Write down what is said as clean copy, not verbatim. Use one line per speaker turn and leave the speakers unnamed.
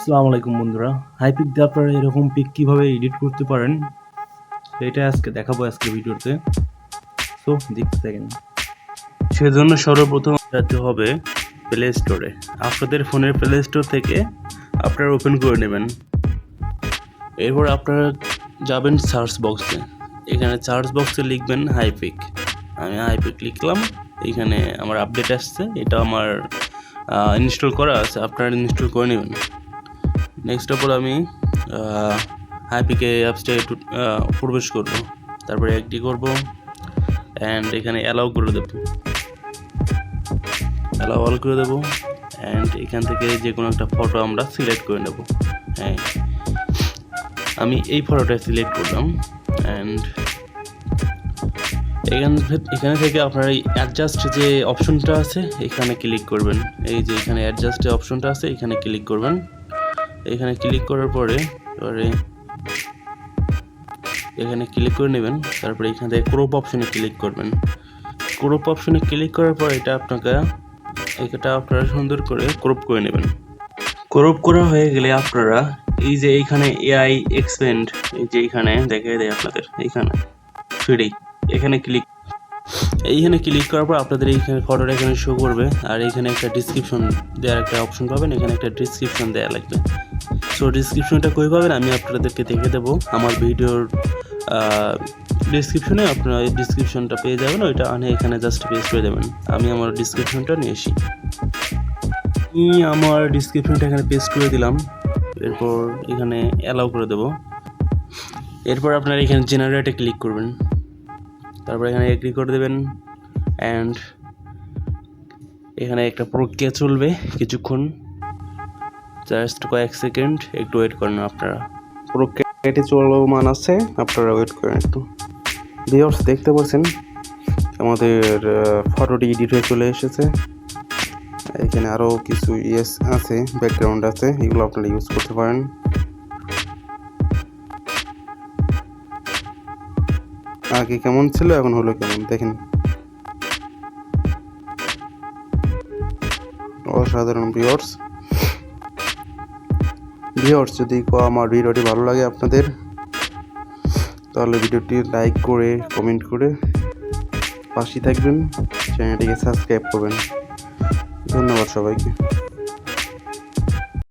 আসসালামু আলাইকুম বন্ধুরা। হাইপিক দিয়ে আপনারা এরকম পিক কিভাবে এডিট করতে পারেন সেটা আজকে দেখাবো আজকের ভিডিওতে। সো দেখতে থাকেন। সেজন্য সর্বপ্রথম যেতে হবে প্লে স্টোরে। আপনাদের ফোনের প্লে স্টোর থেকে আপনারা ওপেন করে নেবেন। এরপর আপনারা যাবেন সার্চ বক্সে। এখানে সার্চ বক্সে লিখবেন হাইপিক। আমি হাইপিক লিখলাম। এইখানে আমার আপডেট আসছে, এটা আমার ইনস্টল করা আছে, আপনারা ইনস্টল করে নেবেন। নেক্সট অফ অল আমি হাইপিকে অ্যাপসটা একটু প্রবেশ করব, তারপরে অ্যাগ্রি করব অ্যান্ড এখানে অ্যালাউ করে দেব, অ্যালাউ অল করে দেবো অ্যান্ড এখান থেকে যে কোনো একটা ফটো আমরা সিলেক্ট করে নেব। হ্যাঁ, আমি এই ফটোটা সিলেক্ট করলাম অ্যান্ড এখানে থেকে আপনার এই অ্যাডজাস্ট যে অপশনটা আছে এখানে ক্লিক করবেন। এই যে এখানে অ্যাডজাস্টের অপশনটা আছে এখানে ক্লিক করবেন। এখানে ক্লিক করার পরে এখানে ক্লিক করে নেবেন। তারপরে এখান থেকে ক্রপ অপশনে ক্লিক করবেন। ক্রপ অপশনে ক্লিক করার পর এটা আপনারা সুন্দর করে ক্রপ করে নেবেন। ক্রপ করা হয়ে গেলে আপনারা এই যে এইখানে এআই এক্সপেন্ড, এই যে এইখানে দেখিয়ে দেয় আপনাদের, এইখানে ফ্রি, এখানে ক্লিক করার পর আপনাদের এইখানে ফটোটা এখানে শো করবে আর এখানে একটা ডিসক্রিপশন দেওয়ার একটা অপশন পাবেন। এখানে একটা ডিসক্রিপশন দেওয়া লাগবে। সো ডিসক্রিপশনটা কই পাবেন আমি আপনাদেরকে দেখে দেবো। আমার ভিডিওর ডিসক্রিপশনে আপনারা এই ডিসক্রিপশনটা পেয়ে যাবেন, ওইটা আনে এখানে জাস্ট পেস্ট করে দেবেন। আমি আমার ডিসক্রিপশনটা নিয়ে আসি। আমি আমার ডিসক্রিপশনটা এখানে পেস্ট করে দিলাম। এরপর এখানে অ্যালাউ করে দেবো। এরপর আপনারা এখানে জেনারেটে ক্লিক করবেন, তারপর এখানে এগ্রি করে দেবেন অ্যান্ড এখানে একটা প্রক্রিয়া চলবে কিছুক্ষণ, জাস্ট কয়েক সেকেন্ড একটু ওয়েট করেন। আপনারা প্রক্রিয়াটি চলমান আছে, আপনারা ওয়েট করেন একটু। ভিউয়ার্স দেখতে পাচ্ছেন আমাদের ফটোটি এডিট হয়ে চলে এসেছে। এখানে আরও কিছু আছে, ব্যাকগ্রাউন্ড আছে, এগুলো আপনারা ইউজ করতে পারেন। আগে কেমন ছিল এখন হলো কেমন দেখেন, অসাধারণ। ভিউয়ার্স যদি আমার ভিডিওটি ভালো লাগে আপনাদের, তাহলে ভিডিওটি লাইক করে কমেন্ট করে পাশে থাকবেন, চ্যানেলটিকে সাবস্ক্রাইব করবেন। ধন্যবাদ সবাইকে।